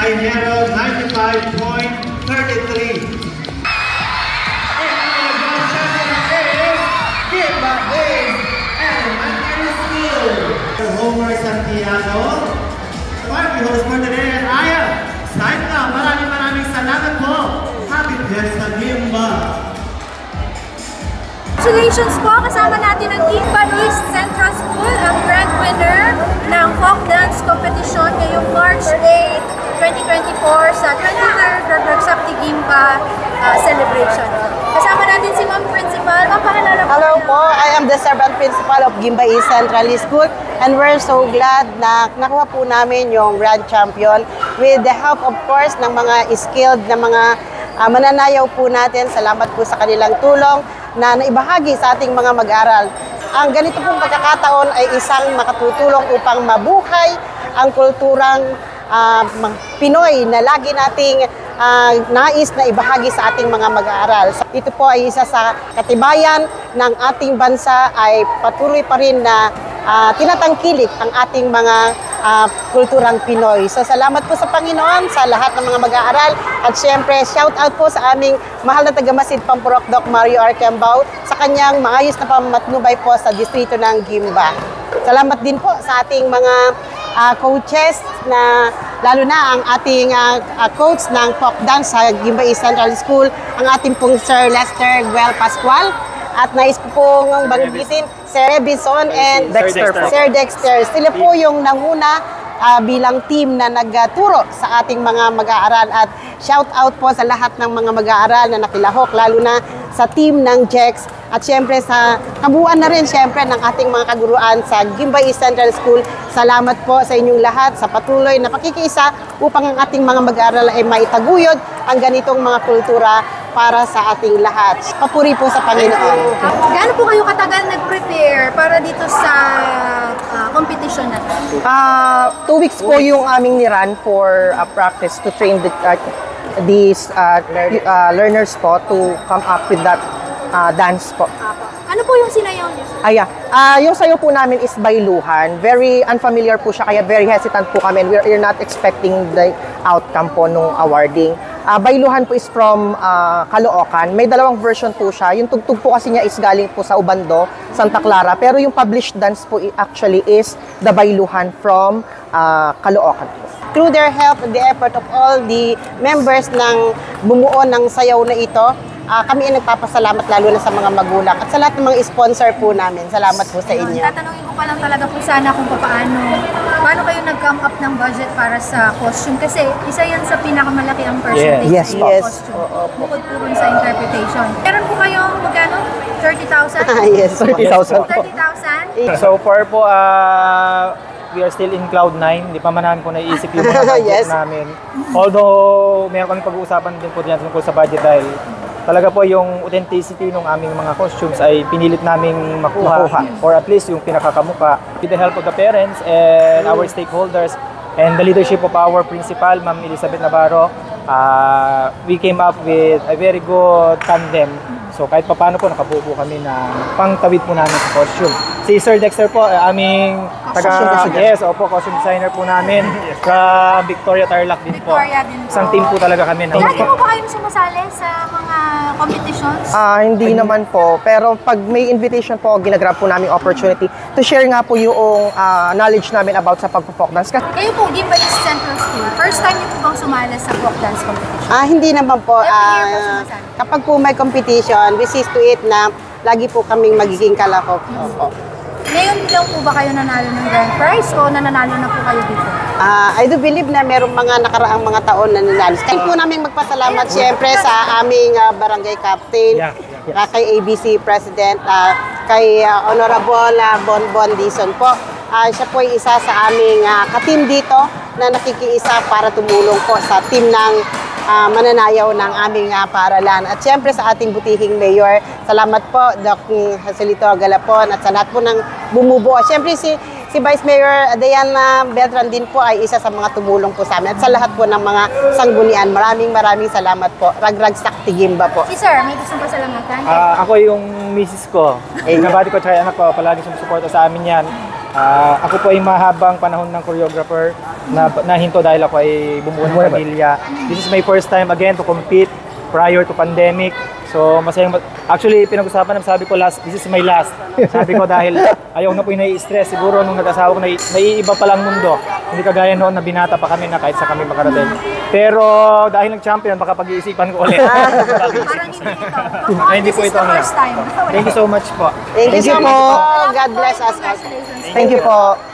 Herald 95.33. And our grand champion is Gimba Base Elementary School. Homer Santiago. Party host for today at Aya. Side ka, maraming salamat po. Happy Fiesta Gimba. Congratulations po! Kasama natin ang Gimba East Central School, ang grand winner ng folk dance competition ngayong March 8, 2024 sa 23rd Ragsakti Gimba celebration. Kasama natin si Ma'am Principal. Mapakilala po. Hello po, I am the servant principal of Gimba East Central School and we're so glad na nakuha po namin yung grand champion with the help of course ng mga skilled na mga mananayaw po natin. Salamat po sa kanilang tulong na naibahagi sa ating mga mag-aral. Ang ganito pong pagkakataon ay isang makatutulong upang mabuhay ang kulturang Pinoy na lagi nating nais na ibahagi sa ating mga mag-aaral. Ito po ay isa sa katibayan ng ating bansa ay patuloy pa rin na tinatangkilik ang ating mga kulturang Pinoy. So salamat po sa Panginoon sa lahat ng mga mag-aaral at syempre shout out po sa aming mahal na taga-Masid Pampurok Doc Mario Arcambao sa kanyang maayos na pamamatnubay po sa distrito ng Gimba. Salamat din po sa ating mga coaches na lalo na ang ating coach ng folk dance sa Gimba East Central School, ang ating pong Sir Lester Guel Pascual at nais po pong banggitin Sir Bison and Sir Dexter. Sila po yung nanguna bilang team na nagturo sa ating mga mag-aaral at shout out po sa lahat ng mga mag-aaral na nakilahok lalo na sa team ng JEX at syempre sa kabuuan na rin syempre ng ating mga kaguruan sa Gimba East Central School. Salamat po sa inyong lahat sa patuloy na pakikiisa upang ang ating mga mag-aaral ay maitaguyod ang ganitong mga kultura para sa ating lahat. Papuri po sa Panginoon. Gaano po kayo katagal nag-prepare para dito sa competition na ito? 2 weeks po yung aming niran for practice to train these learners po to come up with that dance po. Ano po yung sinayaw niyo? Yung sayo po namin is Bailuhan. Very unfamiliar po siya, kaya very hesitant po kami. We're not expecting the outcome po nung awarding. Bailuhan po is from Caloocan. May dalawang version po siya. Yung tugtog po kasi niya is galing po sa Ubando, Santa Clara. Pero yung published dance po actually is the Bailuhan from Caloocan po. Through their help and the effort of all the members ng bumuo ng sayaw na ito, kami ay nagpapasalamat lalo na sa mga magulang at sa lahat ng mga sponsor po namin. Salamat po sa inyo. Tatanungin ko pa lang talaga po sana kung paano kayo nag-come up ng budget para sa costume? Kasi isa yan sa pinakamalaki ang percentage Yes, ng yes. costume. Bukod po rin sa interpretation. Meron po kayong magkano? 30,000? Yes. 30,000 po. 30,000? So far po, we are still in cloud 9. Hindi pa man namin po naiisip yung mga budget Yes. namin. Although, meron kami pag-uusapan din po diyan tungkol sa budget dahil talaga po yung authenticity ng aming mga costumes ay pinilit naming makuha or at least yung pinakakamuka. With the help of the parents and our stakeholders and the leadership of our principal, Ma'am Elizabeth Navarro, we came up with a very good tandem. So kahit paano po nakabuo kami na pangtawid po namin sa costume. Si Sir Dexter po, aming costume designer po namin sa Victoria Tarlac din po. Isang team po talaga kami. Lagi mo ba kayong sumasali sa mga competitions? Hindi naman po. Pero pag may invitation po, ginagrab po namin opportunity to share nga po yung knowledge namin about sa pagpo-folk dance. Kayo po, Gimba East Central School, first time niyo po bang sumali sa folk dance competition? Hindi naman po. Every year po sumasali? Kapag po may competition, we see to it na lagi po kaming magiging kalahok. Opo. Ngayon lang po ba kayo nanalo ng grand prize o nananalo na po kayo dito? I do believe na merong mga nakaraang mga taon na nanalo. Kaya po namin magpasalamat siyempre sa aming barangay captain, kay ABC President, kay Honorable Bonbon Dizon po. Siya po ay isa sa aming ka-team dito na nakikiisa para tumulong po sa team ng mananayaw ng aming paaralan. At siyempre sa ating butihing mayor, salamat po Doc Joselito Galapon at sa lahat po ng bumubuo. Siyempre si Vice Mayor Diana Beltran din po ay isa sa mga tumulong po sa amin at sa lahat po ng mga sanggunian. Maraming salamat po. Ragrag Sakti Gimba po. Si Sir, may gusto pa salamatan? Ako yung misis ko. Nabati ko tsaka anak ko, palagi sumusuporta sa amin yan. Ako po ay mahabang panahon ng choreographer na nahinto dahil ako ay bumuo ng pamilya. This is my first time again to compete prior to pandemic. So masayang, actually pinag-usapan namin, sabi ko this is my last. Sabi ko dahil ayaw na po yung nai-stress. Siguro nung nag-asawa ko, naiiba pa lang mundo. Hindi kagaya noon na binata pa kami na kahit sa kami makarating. Pero dahil nag-champion, baka pag-iisipan ko ulit. Parang hindi ito. Hindi po This is ito the first time. Thank you so much po. Thank you Thank you so much po. po. God bless us. Congratulations. Thank you po.